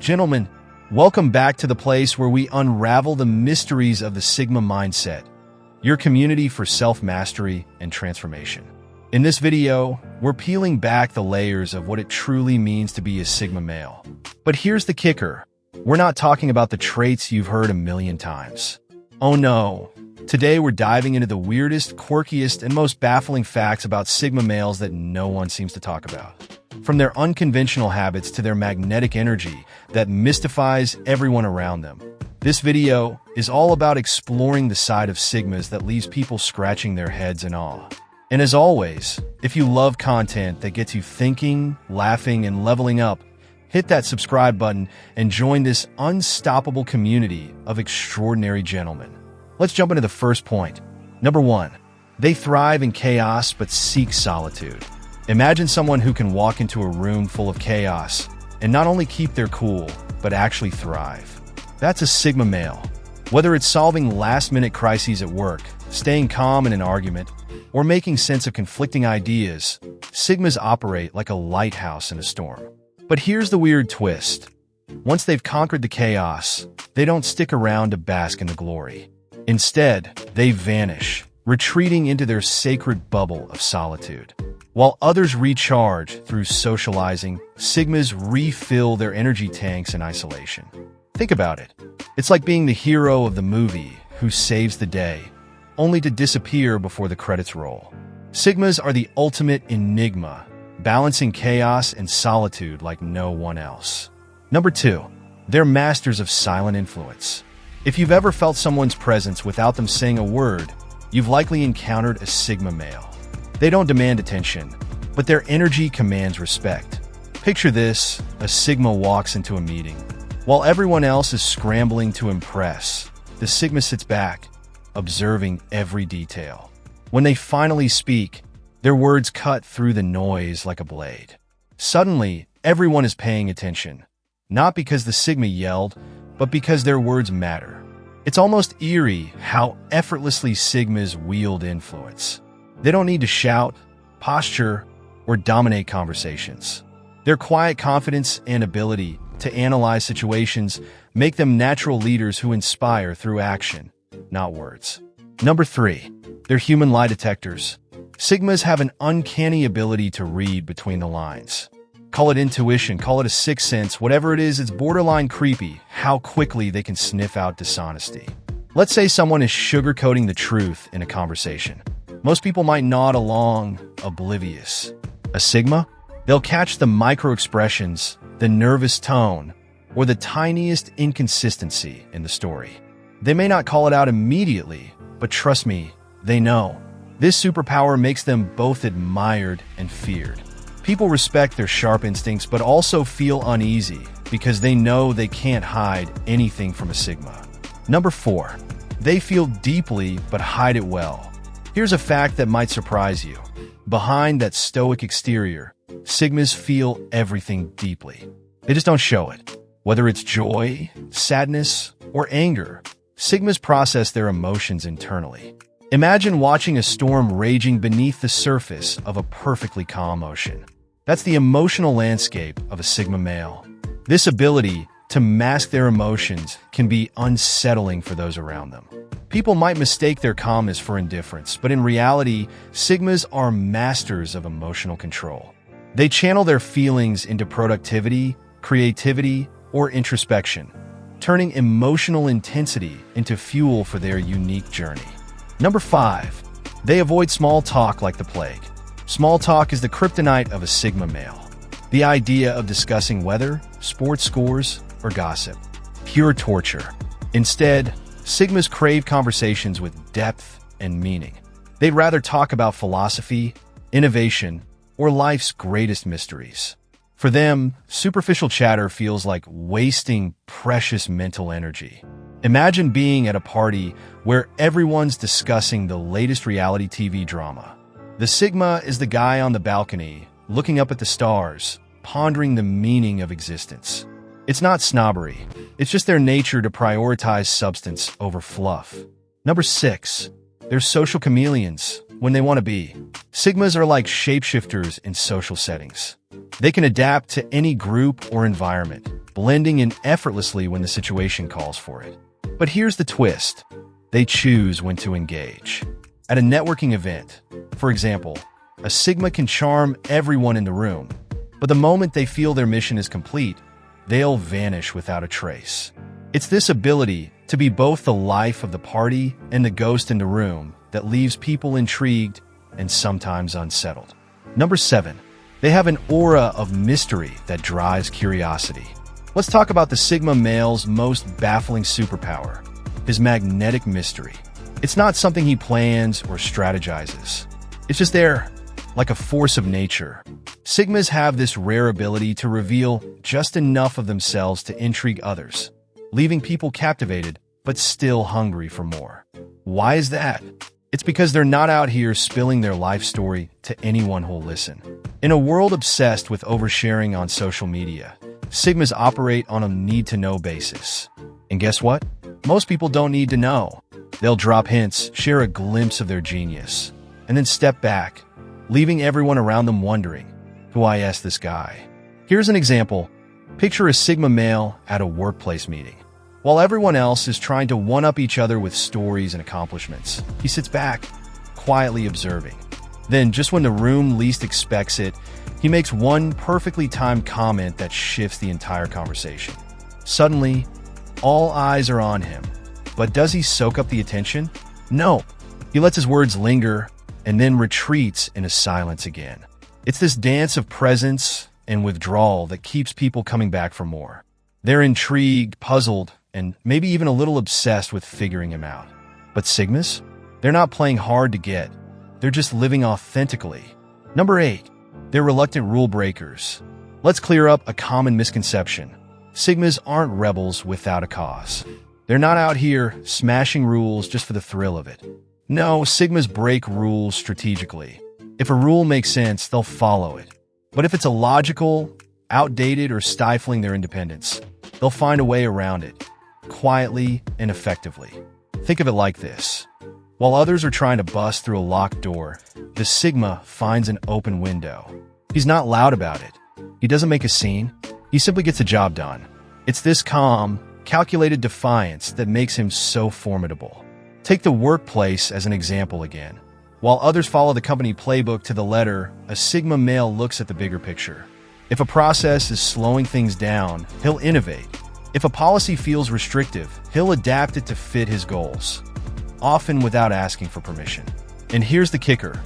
Gentlemen, welcome back to the place where we unravel the mysteries of the Sigma mindset, your community for self-mastery and transformation. In this video, we're peeling back the layers of what it truly means to be a Sigma male. But here's the kicker. We're not talking about the traits you've heard a million times. Oh no. Today we're diving into the weirdest, quirkiest, and most baffling facts about Sigma males that no one seems to talk about. From their unconventional habits to their magnetic energy that mystifies everyone around them. This video is all about exploring the side of Sigmas that leaves people scratching their heads in awe. And as always, if you love content that gets you thinking, laughing, and leveling up, hit that subscribe button and join this unstoppable community of extraordinary gentlemen. Let's jump into the first point. Number 1. They thrive in chaos but seek solitude. Imagine someone who can walk into a room full of chaos and not only keep their cool, but actually thrive. That's a Sigma male. Whether it's solving last-minute crises at work, staying calm in an argument, or making sense of conflicting ideas, Sigmas operate like a lighthouse in a storm. But here's the weird twist. Once they've conquered the chaos, they don't stick around to bask in the glory. Instead, they vanish, retreating into their sacred bubble of solitude. While others recharge through socializing, Sigmas refill their energy tanks in isolation. Think about it. It's like being the hero of the movie who saves the day, only to disappear before the credits roll. Sigmas are the ultimate enigma, balancing chaos and solitude like no one else. Number 2. They're masters of silent influence. If you've ever felt someone's presence without them saying a word, you've likely encountered a Sigma male. They don't demand attention, but their energy commands respect. Picture this: a Sigma walks into a meeting. While everyone else is scrambling to impress, the Sigma sits back, observing every detail. When they finally speak, their words cut through the noise like a blade. Suddenly, everyone is paying attention, not because the Sigma yelled, but because their words matter. It's almost eerie how effortlessly Sigmas wield influence. They don't need to shout, posture, or dominate conversations. Their quiet confidence and ability to analyze situations make them natural leaders who inspire through action, not words. Number 3. They're human lie detectors. Sigmas have an uncanny ability to read between the lines. Call it intuition, call it a sixth sense, whatever it is, it's borderline creepy how quickly they can sniff out dishonesty. Let's say someone is sugarcoating the truth in a conversation. Most people might nod along, oblivious. A Sigma? They'll catch the micro-expressions, the nervous tone, or the tiniest inconsistency in the story. They may not call it out immediately, but trust me, they know. This superpower makes them both admired and feared. People respect their sharp instincts, but also feel uneasy because they know they can't hide anything from a Sigma. Number 4. They feel deeply but hide it well. Here's a fact that might surprise you. Behind that stoic exterior, Sigmas feel everything deeply. They just don't show it. Whether it's joy, sadness, or anger, Sigmas process their emotions internally. Imagine watching a storm raging beneath the surface of a perfectly calm ocean. That's the emotional landscape of a Sigma male. This ability to mask their emotions can be unsettling for those around them. People might mistake their calmness for indifference, but in reality, Sigmas are masters of emotional control. They channel their feelings into productivity, creativity, or introspection, turning emotional intensity into fuel for their unique journey. Number 5. They avoid small talk like the plague. Small talk is the kryptonite of a Sigma male. The idea of discussing weather, sports scores, or gossip. Pure torture. Instead, Sigmas crave conversations with depth and meaning. They'd rather talk about philosophy, innovation, or life's greatest mysteries. For them, superficial chatter feels like wasting precious mental energy. Imagine being at a party where everyone's discussing the latest reality TV drama. The Sigma is the guy on the balcony, looking up at the stars, pondering the meaning of existence. It's not snobbery. It's just their nature to prioritize substance over fluff. Number 6. They're social chameleons when they want to be. Sigmas are like shapeshifters in social settings. They can adapt to any group or environment, blending in effortlessly when the situation calls for it. But here's the twist. They choose when to engage. At a networking event, for example, a Sigma can charm everyone in the room, but the moment they feel their mission is complete, they'll vanish without a trace. It's this ability to be both the life of the party and the ghost in the room that leaves people intrigued and sometimes unsettled. Number 7. They have an aura of mystery that drives curiosity. Let's talk about the Sigma male's most baffling superpower, his magnetic mystery. It's not something he plans or strategizes. It's just there, like a force of nature. Sigmas have this rare ability to reveal just enough of themselves to intrigue others, leaving people captivated but still hungry for more. Why is that? It's because they're not out here spilling their life story to anyone who'll listen. In a world obsessed with oversharing on social media, Sigmas operate on a need-to-know basis. And guess what? Most people don't need to know. They'll drop hints, share a glimpse of their genius, and then step back, leaving everyone around them wondering, who I asked this guy? Here's an example. Picture a Sigma male at a workplace meeting. While everyone else is trying to one-up each other with stories and accomplishments, he sits back, quietly observing. Then, just when the room least expects it, he makes one perfectly timed comment that shifts the entire conversation. Suddenly, all eyes are on him. But does he soak up the attention? No. He lets his words linger and then retreats into silence again. It's this dance of presence and withdrawal that keeps people coming back for more. They're intrigued, puzzled, and maybe even a little obsessed with figuring him out. But Sigmas? They're not playing hard to get. They're just living authentically. Number 8. They're reluctant rule breakers. Let's clear up a common misconception. Sigmas aren't rebels without a cause. They're not out here smashing rules just for the thrill of it. No, Sigmas break rules strategically. If a rule makes sense, they'll follow it. But if it's illogical, outdated, or stifling their independence, they'll find a way around it, quietly and effectively. Think of it like this. While others are trying to bust through a locked door, the Sigma finds an open window. He's not loud about it. He doesn't make a scene. He simply gets the job done. It's this calm, calculated defiance that makes him so formidable. Take the workplace as an example again. While others follow the company playbook to the letter, a Sigma male looks at the bigger picture. If a process is slowing things down, he'll innovate. If a policy feels restrictive, he'll adapt it to fit his goals, often without asking for permission. And here's the kicker.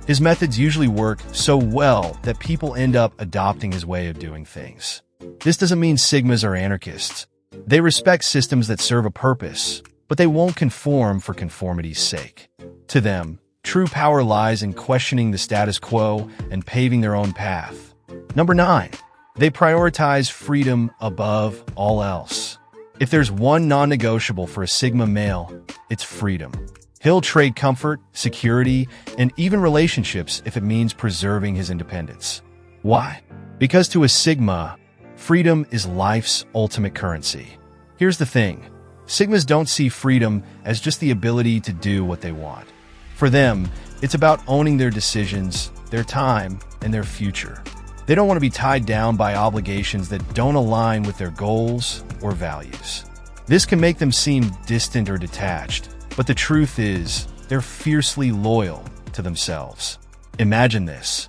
His methods usually work so well that people end up adopting his way of doing things. This doesn't mean Sigmas are anarchists. They respect systems that serve a purpose, but they won't conform for conformity's sake. To them, true power lies in questioning the status quo and paving their own path. Number 9. They prioritize freedom above all else. If there's one non-negotiable for a Sigma male, it's freedom. He'll trade comfort, security, and even relationships if it means preserving his independence. Why? Because to a Sigma, freedom is life's ultimate currency. Here's the thing. Sigmas don't see freedom as just the ability to do what they want. For them, it's about owning their decisions, their time, and their future. They don't want to be tied down by obligations that don't align with their goals or values. This can make them seem distant or detached, but the truth is, they're fiercely loyal to themselves. Imagine this.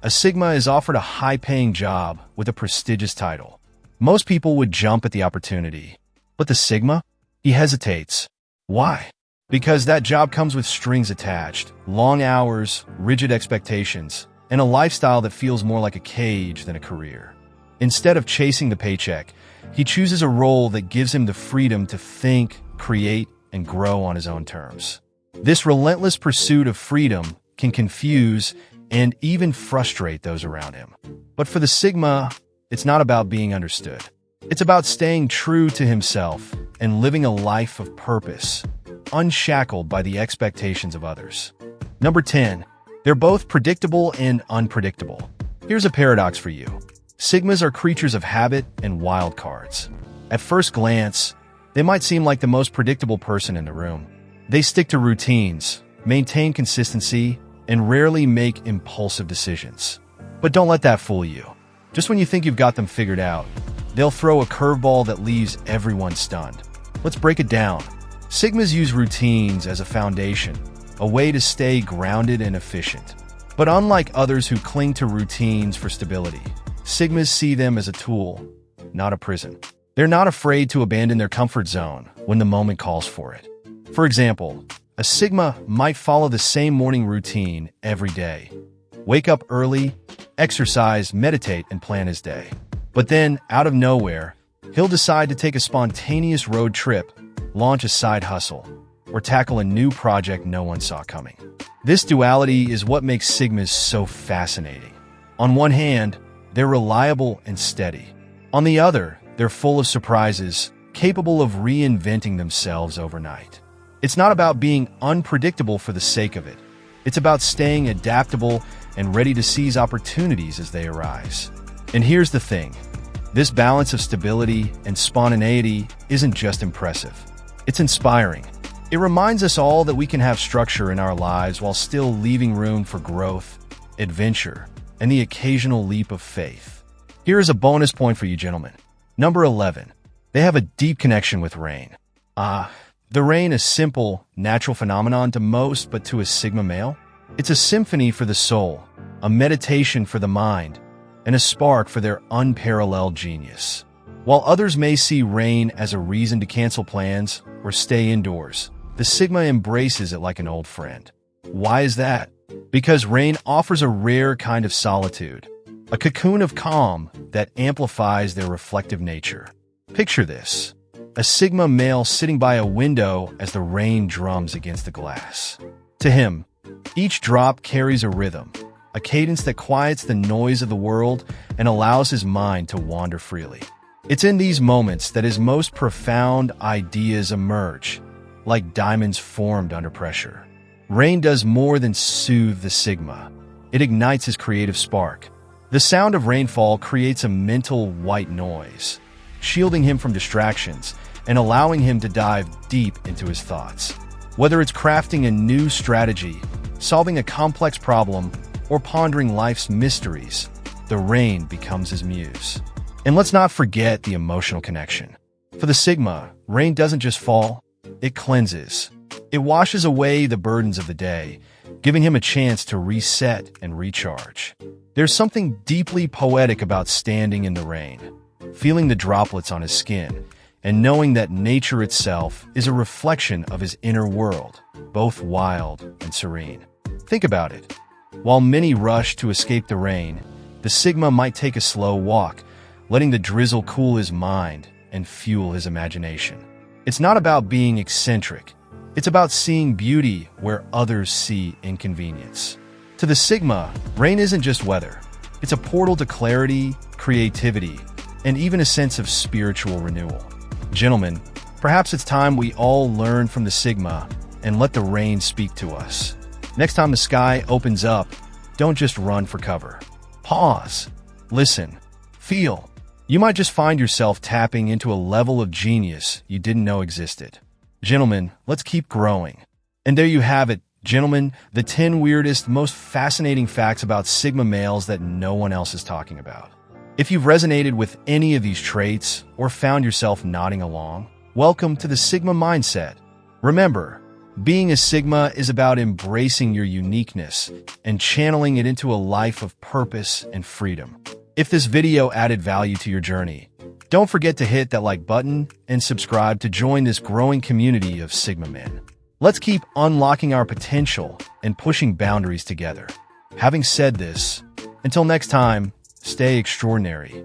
A Sigma is offered a high-paying job with a prestigious title. Most people would jump at the opportunity. But the Sigma? He hesitates. Why? Because that job comes with strings attached, long hours, rigid expectations, and a lifestyle that feels more like a cage than a career. Instead of chasing the paycheck, he chooses a role that gives him the freedom to think, create, and grow on his own terms. This relentless pursuit of freedom can confuse and even frustrate those around him. But for the Sigma, it's not about being understood. It's about staying true to himself and living a life of purpose, unshackled by the expectations of others. Number 10. They're both predictable and unpredictable. Here's a paradox for you. Sigmas are creatures of habit and wild cards. At first glance, they might seem like the most predictable person in the room. They stick to routines, maintain consistency, and rarely make impulsive decisions. But don't let that fool you. Just when you think you've got them figured out, They'll throw a curveball that leaves everyone stunned. Let's break it down. Sigmas use routines as a foundation, a way to stay grounded and efficient. But unlike others who cling to routines for stability, Sigmas see them as a tool, not a prison. They're not afraid to abandon their comfort zone when the moment calls for it. For example, a Sigma might follow the same morning routine every day. Wake up early, exercise, meditate, and plan his day. But then, out of nowhere, he'll decide to take a spontaneous road trip, launch a side hustle, or tackle a new project no one saw coming. This duality is what makes Sigmas so fascinating. On one hand, they're reliable and steady. On the other, they're full of surprises, capable of reinventing themselves overnight. It's not about being unpredictable for the sake of it. It's about staying adaptable and ready to seize opportunities as they arise. And here's the thing. This balance of stability and spontaneity isn't just impressive. It's inspiring. It reminds us all that we can have structure in our lives while still leaving room for growth, adventure, and the occasional leap of faith. Here is a bonus point for you gentlemen. Number 11. They have a deep connection with rain. The rain is a simple, natural phenomenon to most, but to a Sigma male, it's a symphony for the soul, a meditation for the mind, and a spark for their unparalleled genius. While others may see rain as a reason to cancel plans or stay indoors, the Sigma embraces it like an old friend. Why is that? Because rain offers a rare kind of solitude, a cocoon of calm that amplifies their reflective nature. Picture this. A Sigma male sitting by a window as the rain drums against the glass. To him, each drop carries a rhythm, a cadence that quiets the noise of the world and allows his mind to wander freely. It's in these moments that his most profound ideas emerge, like diamonds formed under pressure. Rain does more than soothe the Sigma. It ignites his creative spark. The sound of rainfall creates a mental white noise, shielding him from distractions and allowing him to dive deep into his thoughts. Whether it's crafting a new strategy, solving a complex problem, or pondering life's mysteries, the rain becomes his muse. And let's not forget the emotional connection. For the Sigma, rain doesn't just fall, it cleanses. It washes away the burdens of the day, giving him a chance to reset and recharge. There's something deeply poetic about standing in the rain, feeling the droplets on his skin, and knowing that nature itself is a reflection of his inner world, both wild and serene. Think about it. While many rush to escape the rain, the Sigma might take a slow walk, letting the drizzle cool his mind and fuel his imagination. It's not about being eccentric. It's about seeing beauty where others see inconvenience. To the Sigma, rain isn't just weather. It's a portal to clarity, creativity, and even a sense of spiritual renewal. Gentlemen, perhaps it's time we all learn from the Sigma and let the rain speak to us. Next time the sky opens up, don't just run for cover. Pause, listen, feel. You might just find yourself tapping into a level of genius you didn't know existed. Gentlemen, let's keep growing. And there you have it, gentlemen, the 10 weirdest, most fascinating facts about Sigma males that no one else is talking about. If you've resonated with any of these traits or found yourself nodding along, welcome to the Sigma mindset. Remember, being a Sigma is about embracing your uniqueness and channeling it into a life of purpose and freedom. If this video added value to your journey, don't forget to hit that like button and subscribe to join this growing community of Sigma men. Let's keep unlocking our potential and pushing boundaries together. Having said this, until next time, stay extraordinary.